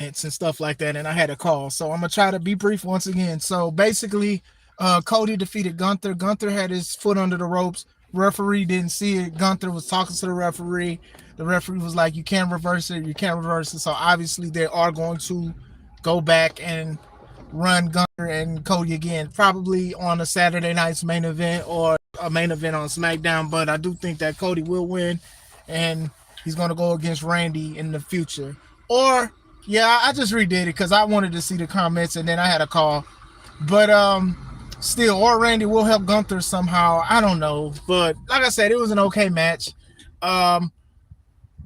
and stuff like that, and I had a call. So I'm gonna try to be brief once again. So basically, Cody defeated Gunther. Gunther had his foot under the ropes. Referee didn't see it. Gunther was talking to the referee. The referee was like, "You can't reverse it. You can't reverse it." So obviously, they are going to go back and run Gunther and Cody again, probably on a Saturday night's main event or a main event on SmackDown. But I do think that Cody will win, and he's going to go against Randy in the future. Or yeah, I just redid it because I wanted to see the comments, and then I had a call. But still, or Randy will help Gunther somehow. I don't know, but like I said, it was an okay match. Um,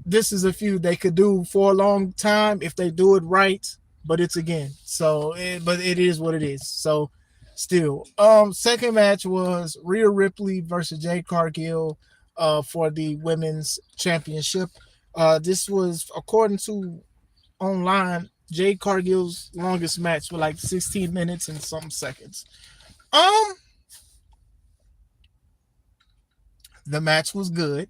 this is a feud they could do for a long time if they do it right. But it's again, but it is what it is. So still, second match was Rhea Ripley versus Jade Cargill, for the women's championship. This was according to online Jade Cargill's longest match with like 16 minutes and some seconds. Um, the match was good.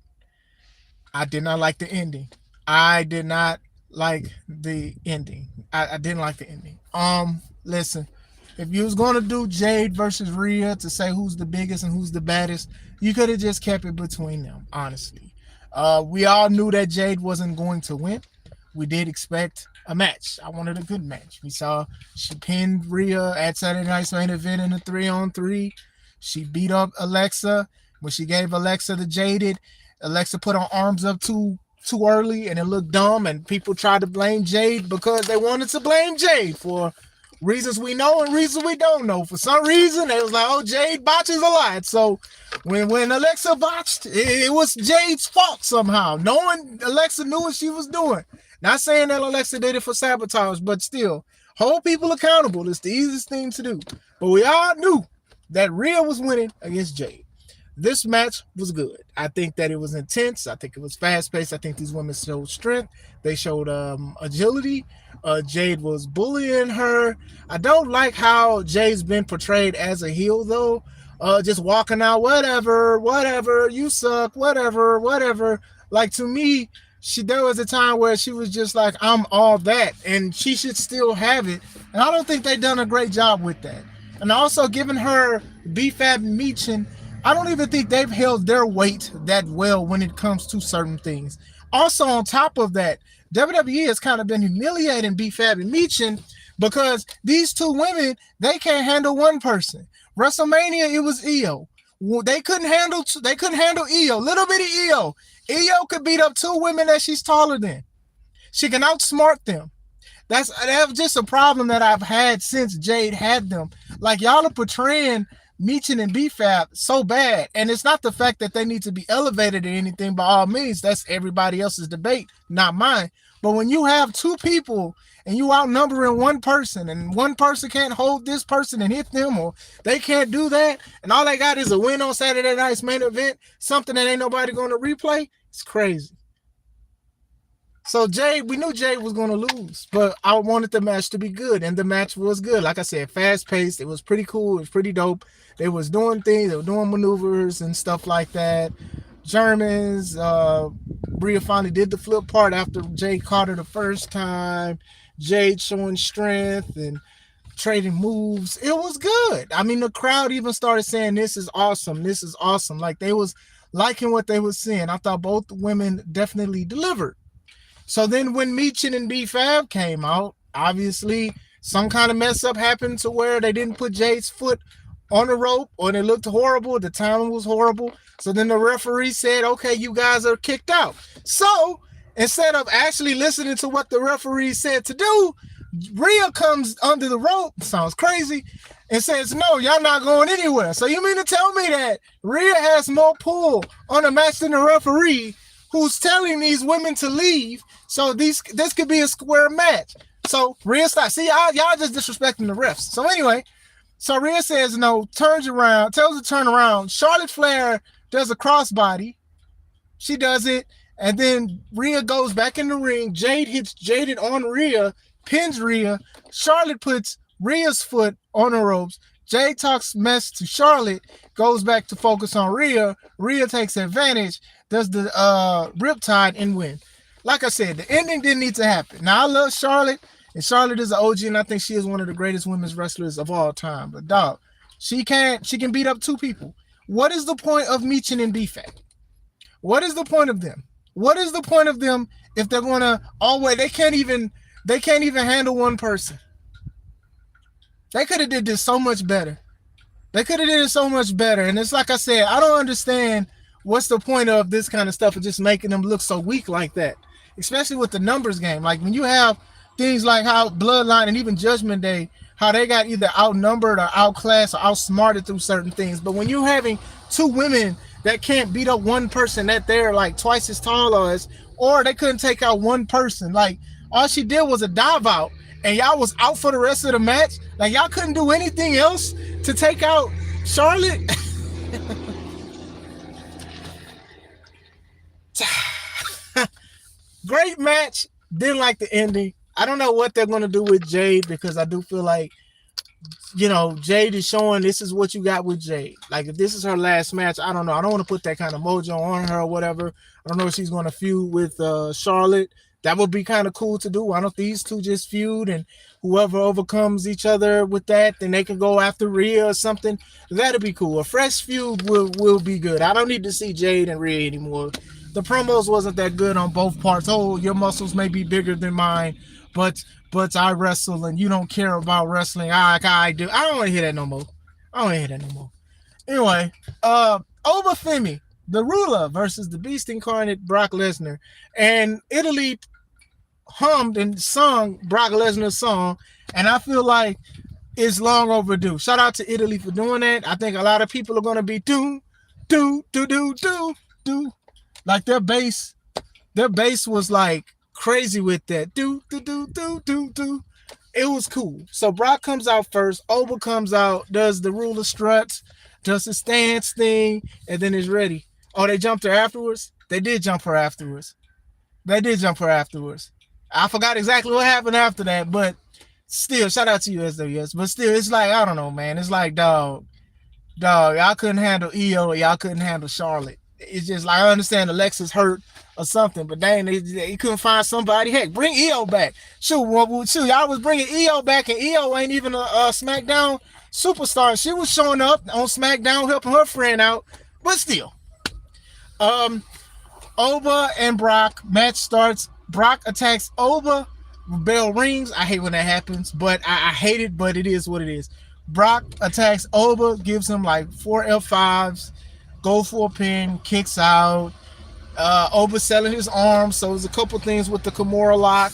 I did not like the ending. I did not like the ending. I didn't like the ending. Listen, if you was gonna do Jade versus Rhea to say who's the biggest and who's the baddest, you could have just kept it between them. Honestly, we all knew that Jade wasn't going to win. We did expect a match. I wanted a good match. We saw she pinned Rhea at Saturday Night's main event in a 3-on-3. She beat up Alexa. When she gave Alexa the jaded, Alexa put her arms up too early and it looked dumb, and people tried to blame Jade because they wanted to blame Jade for reasons we know and reasons we don't know. For some reason, they was like, oh, Jade botches a lot. So when Alexa botched, it was Jade's fault somehow. Knowing Alexa knew what she was doing. Not saying that Alexa did it for sabotage, but still, hold people accountable. It's the easiest thing to do. But we all knew that Rhea was winning against Jade. This match was good. I think that it was intense. I think it was fast-paced. I think these women showed strength. They showed agility. Jade was bullying her. I don't like how Jade's been portrayed as a heel, though. Just walking out, whatever, you suck, whatever. Like, to me, there was a time where she was just like, I'm all that, and she should still have it. And I don't think they've done a great job with that. And also giving her BFAB Meechin, I don't even think they've held their weight that well when it comes to certain things. Also, on top of that, WWE has kind of been humiliating BFAB and Meechin because these two women, they can't handle one person. WrestleMania, it was Io. They couldn't handle Io. Little bitty Io. Io could beat up two women that she's taller than. She can outsmart them. That's just a problem that I've had since Jade had them. Like, y'all are portraying Meechin and BFAB so bad, and it's not the fact that they need to be elevated or anything. By all means, that's everybody else's debate, not mine. But when you have two people and you outnumbering one person, and one person can't hold this person and hit them, or they can't do that, and all they got is a win on Saturday night's main event, something that ain't nobody going to replay, it's crazy. So Jade, we knew Jade was going to lose, but I wanted the match to be good, and the match was good. Like I said, fast-paced. It was pretty cool. It was pretty dope. They was doing things. They were doing maneuvers and stuff like that. Germans. Rhea finally did the flip part after Jade caught her the first time. Jade showing strength and trading moves. It was good. I mean, the crowd even started saying, this is awesome. This is awesome. Like, they was liking what they was seeing. I thought both women definitely delivered. So then when Meechin and BFAB came out, obviously some kind of mess up happened to where they didn't put Jade's foot on the rope, or it looked horrible. The timing was horrible. So then the referee said, okay, you guys are kicked out. So instead of actually listening to what the referee said to do, Rhea comes under the rope, sounds crazy, and says, no, y'all not going anywhere. So you mean to tell me that Rhea has more pull on a match than the referee, who's telling these women to leave, so this could be a square match. So Rhea stops. See, y'all just disrespecting the refs. So anyway, so Rhea says no, turns around, tells her to turn around. Charlotte Flair does a crossbody. She does it, and then Rhea goes back in the ring. Jade hits Jaded on Rhea, pins Rhea. Charlotte puts Rhea's foot on the ropes. Jade talks mess to Charlotte, goes back to focus on Rhea. Rhea takes advantage, does the riptide and win. Like I said, the ending didn't need to happen. Now, I love Charlotte, And Charlotte is an OG, and I think she is one of the greatest women's wrestlers of all time. But dog, she can beat up two people. What is the point of Meechin and B-Fat? What is the point of them? What is the point of them if they're gonna always they can't even handle one person? They could have did this so much better. They could have did it so much better. And it's like I said, I don't understand what's the point of this kind of stuff of just making them look so weak like that. Especially with the numbers game. Like when you have things like how Bloodline and even Judgment Day, how they got either outnumbered or outclassed or outsmarted through certain things. But when you're having two women that can't beat up one person that they're like twice as tall as, or they couldn't take out one person. Like all she did was a dive out and y'all was out for the rest of the match. Like y'all couldn't do anything else to take out Charlotte. Great match. Didn't like the ending. I don't know what they're going to do with Jade because I do feel like, Jade is showing this is what you got with Jade. Like if this is her last match, I don't know. I don't want to put that kind of mojo on her or whatever. I don't know if she's going to feud with Charlotte. That would be kind of cool to do. Why don't these two just feud and whoever overcomes each other with that, then they can go after Rhea or something. That'd be cool. A fresh feud will be good. I don't need to see Jade and Rhea anymore. The promos wasn't that good on both parts. Oh, your muscles may be bigger than mine, but I wrestle and you don't care about wrestling. I do. I don't want to hear that no more. Anyway, Obafemi, the ruler versus the Beast Incarnate Brock Lesnar, and Italy hummed and sung Brock Lesnar's song, and I feel like it's long overdue. Shout out to Italy for doing that. I think a lot of people are gonna be do. Like their bass was like crazy with that. Do. It was cool. So Brock comes out first. Oba comes out, does the ruler struts, does the stance thing, and then is ready. Oh, they jumped her afterwards? They did jump her afterwards. I forgot exactly what happened after that, but still, shout out to you, SWS. But still, it's like, I don't know, man. It's like, dog, y'all couldn't handle Io or y'all couldn't handle Charlotte. It's just like, I understand Alexa's hurt or something, but dang, they couldn't find somebody. Heck, bring Io back. Shoot, y'all was bringing Io back, and Io ain't even a SmackDown superstar. She was showing up on SmackDown helping her friend out, but still. Oba and Brock, match starts. Brock attacks Oba. Bell rings. I hate when that happens, but I hate it, but it is what it is. Brock attacks Oba, gives him like 4 F5s, go for a pin, kicks out. Oba selling his arm, so there's a couple things with the Kimura lock.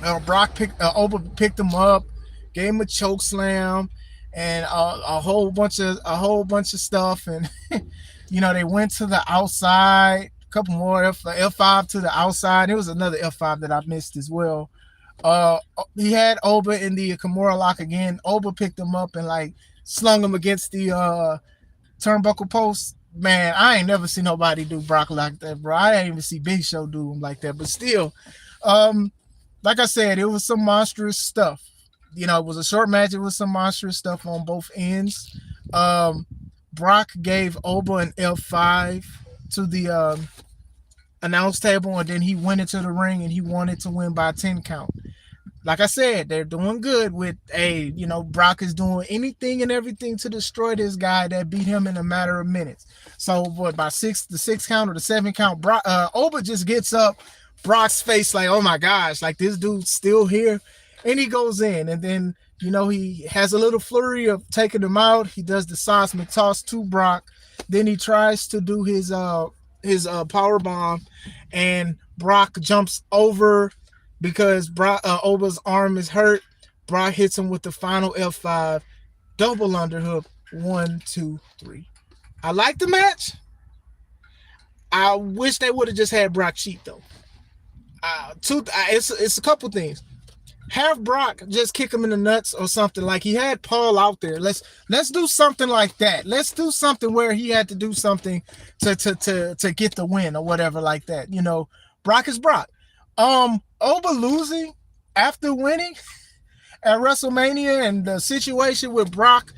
Oba picked him up, gave him a choke slam, and a whole bunch of stuff, and they went to the outside. A couple more F5 to the outside. There was another F5 that I missed as well. He had Oba in the Kimura lock again. Oba picked him up and like slung him against the turnbuckle post. Man, I ain't never seen nobody do Brock like that, bro. I ain't even see Big Show do him like that. But still, like I said, it was some monstrous stuff. It was a short match. It was some monstrous stuff on both ends. Brock gave Oba an F5 to the announce table, and then he went into the ring and he wanted to win by 10 count. Like I said, they're doing good with Brock is doing anything and everything to destroy this guy that beat him in a matter of minutes. So by the 6 count or the 7 count, Oba just gets up, Brock's face like, oh my gosh, like this dude's still here, and he goes in, and then he has a little flurry of taking him out. He does the seismic toss to Brock. Then he tries to do his power bomb, and Brock jumps over because Oba's arm is hurt. Brock hits him with the final F5, double underhook, 1, 2, 3. I like the match. I wish they would have just had Brock cheat though. It's a couple things. Have Brock just kick him in the nuts or something, like he had Paul out there. Let's do something like that. Let's do something where he had to do something to get the win or whatever like that. Brock is Brock. Oba losing after winning at WrestleMania, and the situation with Brock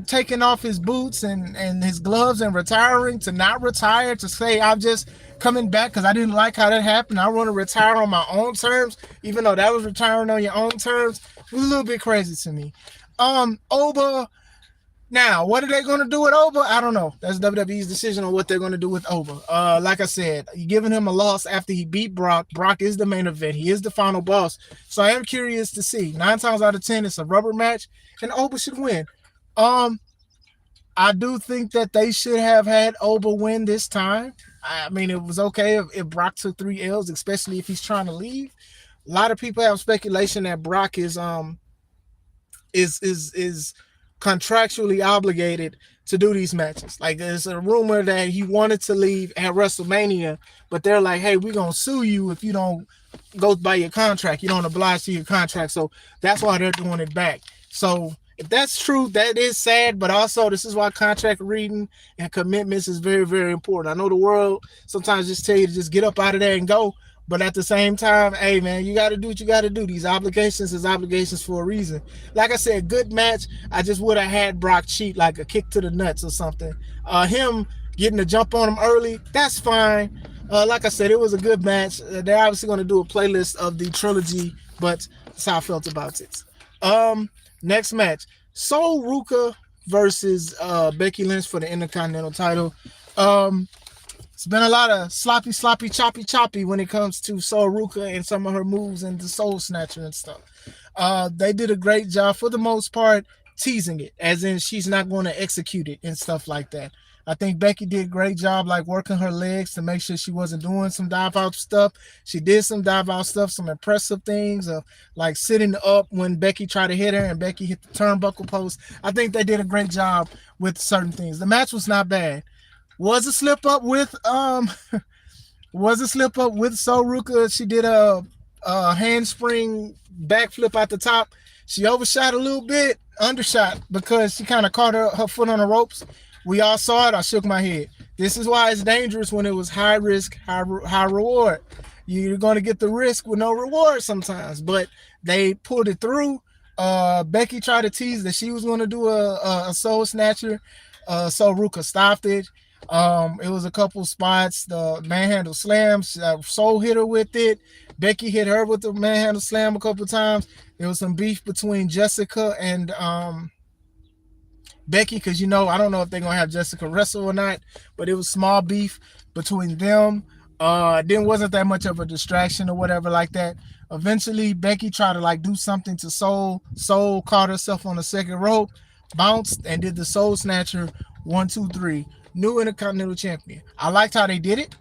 taking off his boots and his gloves and retiring to not retire, to say I've just coming back because I didn't like how that happened. I want to retire on my own terms, even though that was retiring on your own terms. It was a little bit crazy to me. Oba. Now, what are they going to do with Oba? I don't know. That's WWE's decision on what they're going to do with Oba. Like I said, you giving him a loss after he beat Brock. Brock is the main event. He is the final boss. So I am curious to see. 9 times out of 10, it's a rubber match, and Oba should win. Um, I do think that they should have had Oba win this time. I mean, it was okay if Brock took 3 L's, especially if he's trying to leave. A lot of people have speculation that Brock is contractually obligated to do these matches. Like there's a rumor that he wanted to leave at WrestleMania, but they're like, "Hey, we're gonna sue you if you don't go by your contract. You don't oblige to your contract." So that's why they're doing it back. So if that's true, that is sad. But also, this is why contract reading and commitments is very, very important. I know the world sometimes just tell you to just get up out of there and go. But at the same time, hey man, you got to do what you got to do. These obligations is obligations for a reason. Like I said, good match. I just would have had Brock cheat, like a kick to the nuts or something. Him getting the jump on him early, that's fine. Like I said, it was a good match. They're obviously going to do a playlist of the trilogy, but that's how I felt about it. Next match, Sol Ruka versus Becky Lynch for the Intercontinental title. It's been a lot of sloppy, choppy when it comes to Sol Ruka and some of her moves and the Soul Snatcher and stuff. They did a great job for the most part teasing it, as in she's not going to execute it and stuff like that. I think Becky did a great job like working her legs to make sure she wasn't doing some dive out stuff. She did some dive out stuff, some impressive things of like sitting up when Becky tried to hit her and Becky hit the turnbuckle post. I think they did a great job with certain things. The match was not bad. Was a slip up with Sol Ruka. She did a handspring backflip at the top. She overshot a little bit, undershot, because she kind of caught her foot on the ropes. We all saw it. I shook my head. This is why it's dangerous when it was high risk, high reward. You're going to get the risk with no reward sometimes, but they pulled it through. Becky tried to tease that she was going to do a soul snatcher. Sol Ruka stopped it. It was a couple spots. The manhandle slam, Soul hit her with it. Becky hit her with the manhandle slam a couple times. There was some beef between Jessica and Becky, because I don't know if they're gonna have Jessica wrestle or not, but it was small beef between them. Then wasn't that much of a distraction or whatever like that. Eventually, Becky tried to like do something to Soul. Soul caught herself on the second rope, bounced, and did the Soul Snatcher 1, 2, 3. New Intercontinental Champion. I liked how they did it.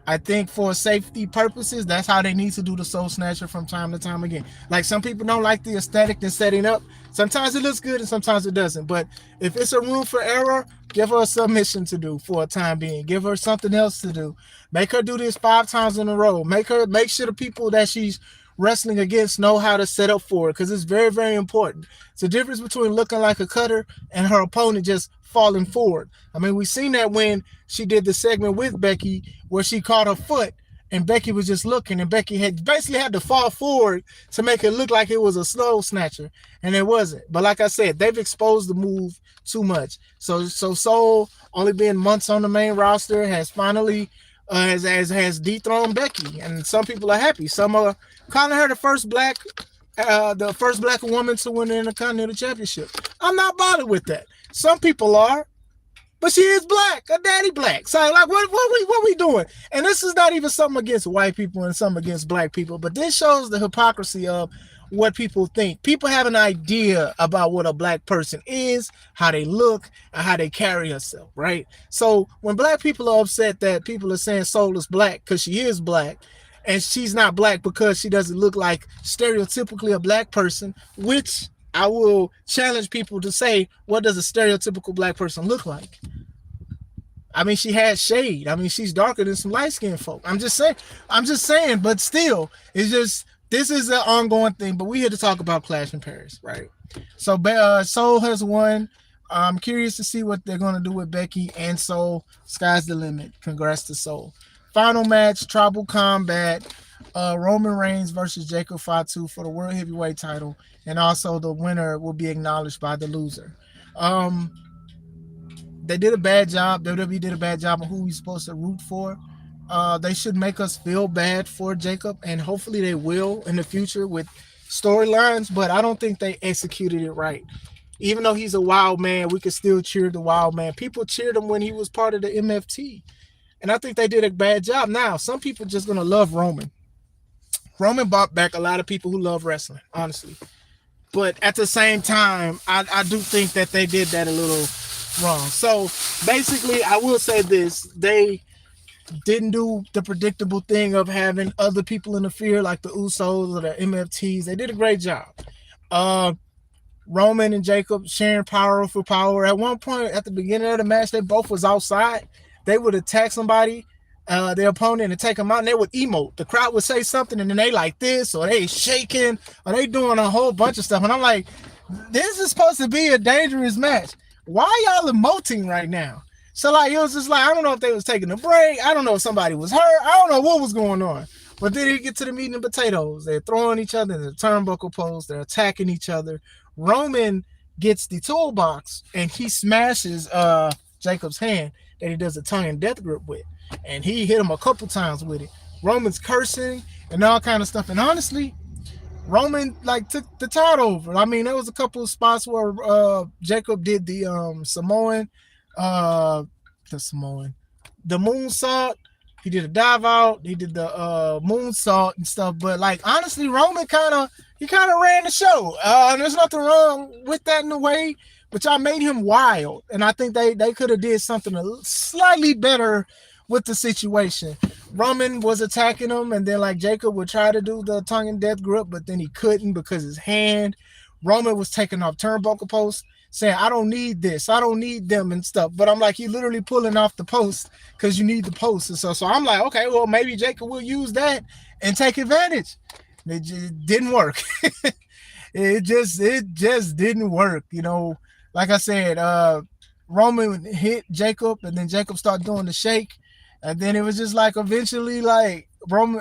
I think for safety purposes, that's how they need to do the Soul Snatcher from time to time again. Like some people don't like the aesthetic and setting up. Sometimes it looks good and sometimes it doesn't. But if it's a room for error, give her a submission to do for a time being. Give her something else to do. Make her do this 5 times in a row. Make sure the people that she's wrestling against know how to set up for it, because it's very, very important. It's the difference between looking like a cutter and her opponent just falling forward. I mean, we seen that when she did the segment with Becky where she caught her foot and Becky was just looking, and Becky had basically had to fall forward to make it look like it was a slow snatcher, and it wasn't. But like I said, they've exposed the move too much. So Soul, only being months on the main roster, has finally has dethroned Becky, and some people are happy. Some are calling her the first black woman to win the Intercontinental Championship. I'm not bothered with that. Some people are, but she is black, a daddy black. So like, what we doing? And this is not even something against white people and something against black people, but this shows the hypocrisy of what people think. People have an idea about what a black person is, how they look, and how they carry herself, right? So when black people are upset that people are saying Soul is black because she is black, and she's not black because she doesn't look like stereotypically a black person, which I will challenge people to say, what does a stereotypical black person look like? I mean, she has shade. I mean, she's darker than some light-skinned folk. I'm just saying, but still, it's just, this is an ongoing thing, but we're here to talk about Clash in Paris, right? So Soul has won. I'm curious to see what they're going to do with Becky and Soul. Sky's the limit. Congrats to Soul. Final match, Tribal Combat. Roman Reigns versus Jacob Fatu for the World Heavyweight title. And also the winner will be acknowledged by the loser. They did a bad job. WWE did a bad job of who he's supposed to root for. They should make us feel bad for Jacob, and hopefully they will in the future with storylines. But I don't think they executed it right. Even though he's a wild man, we could still cheer the wild man. People cheered him when he was part of the MFT, and I think they did a bad job. Now, some people just gonna love Roman. Roman brought back a lot of people who love wrestling, honestly. But at the same time, I do think that they did that a little wrong. So basically, I will say this: they didn't do the predictable thing of having other people interfere like the Usos or the MFTs. They did a great job. Uh, Roman and Jacob sharing power for power. At one point, at the beginning of the match, they both was outside. They would attack somebody, their opponent, and take them out, and they would emote. The crowd would say something, and then they like this, or they shaking, or they doing a whole bunch of stuff. And I'm like, this is supposed to be a dangerous match. Why y'all emoting right now? So like it was just like, I don't know if they was taking a break. I don't know if somebody was hurt. I don't know what was going on. But then you get to the meat and potatoes. They're throwing each other in the turnbuckle post. They're attacking each other. Roman gets the toolbox and he smashes Jacob's hand that he does a tongue and death grip with. And he hit him a couple times with it. Roman's cursing and all kind of stuff. And honestly, Roman like took the tide over. I mean, there was a couple of spots where Jacob did the Samoan, the moonsault. He did a dive out. He did the moonsault and stuff. But like honestly, Roman kind of ran the show. There's nothing wrong with that in a way, but y'all made him wild, and I think they could have did something slightly better with the situation. Roman was attacking him, and then like Jacob would try to do the tongue and death grip, but then he couldn't because his hand. Roman was taking off turnbuckle posts, saying, I don't need this, I don't need them and stuff. But I'm like, you literally pulling off the post because you need the post and stuff. So I'm like, okay, well, maybe Jacob will use that and take advantage. It just didn't work. it just didn't work. You know, like I said, Roman hit Jacob, and then Jacob started doing the shake. And then it was just like eventually like Roman,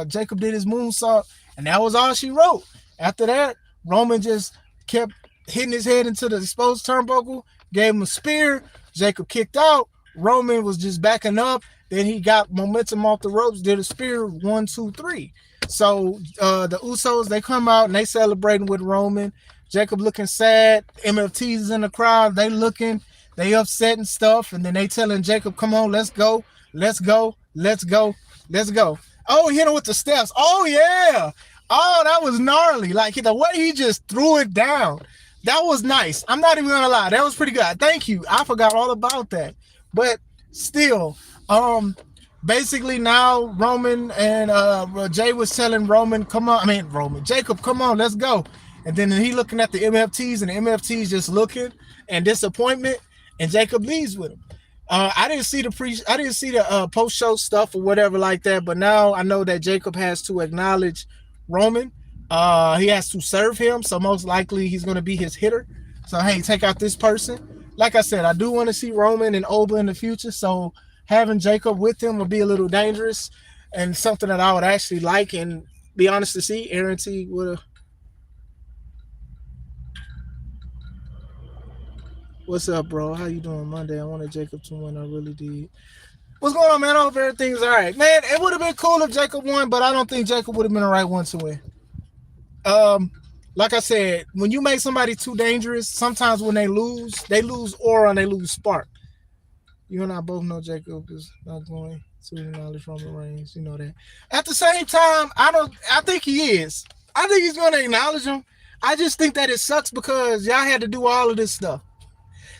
Jacob did his moonsault, and that was all she wrote. After that, Roman just kept hitting his head into the exposed turnbuckle, gave him a spear. Jacob kicked out. Roman was just backing up. Then he got momentum off the ropes, did a spear, 1, 2, 3. So the Usos, they come out and they celebrating with Roman. Jacob looking sad. MFT's in the crowd. They looking, they upset and stuff. And then they telling Jacob, come on, let's go. Let's go. Let's go. Let's go. Oh, he hit him with the steps. Oh, yeah. Oh, that was gnarly. Like the way he just threw it down. That was nice. I'm not even going to lie. That was pretty good. Thank you. I forgot all about that. But still, basically now Roman and Jay was telling Roman, Jacob, come on, let's go. And then he looking at the MFTs, and the MFTs just looking and disappointment, and Jacob leaves with him. I didn't see the post-show stuff or whatever like that, but now I know that Jacob has to acknowledge Roman. He has to serve him, so most likely he's going to be his hitter. So, hey, take out this person. Like I said, I do want to see Roman and Oba in the future, so having Jacob with him will be a little dangerous and something that I would actually like and be honest to see. Aaron T would have. What's up, bro? How you doing Monday? I wanted Jacob to win. I really did. What's going on, man? I hope everything's all right. Man, it would have been cool if Jacob won, but I don't think Jacob would have been the right one to win. Like I said, when you make somebody too dangerous, sometimes when they lose aura and they lose spark. You and I both know Jacob is not going to acknowledge Roman Reigns. You know that. At the same time, I think he is. I think he's going to acknowledge him. I just think that it sucks because y'all had to do all of this stuff.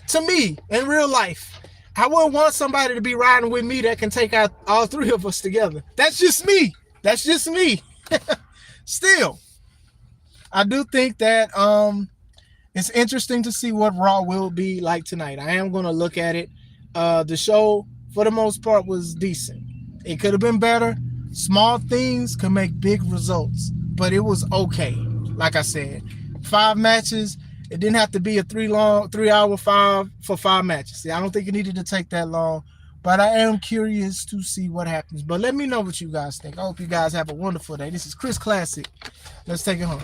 To me, in real life, I wouldn't want somebody to be riding with me that can take out all three of us together. That's just me. Still, I do think that it's interesting to see what Raw will be like tonight. I am going to look at it. The show, for the most part, was decent. It could have been better. Small things can make big results, but it was okay. Like I said, 5 matches. It didn't have to be a 3-hour 5 for 5 matches. See, I don't think it needed to take that long, but I am curious to see what happens. But let me know what you guys think. I hope you guys have a wonderful day. This is Chris Classic. Let's take it home.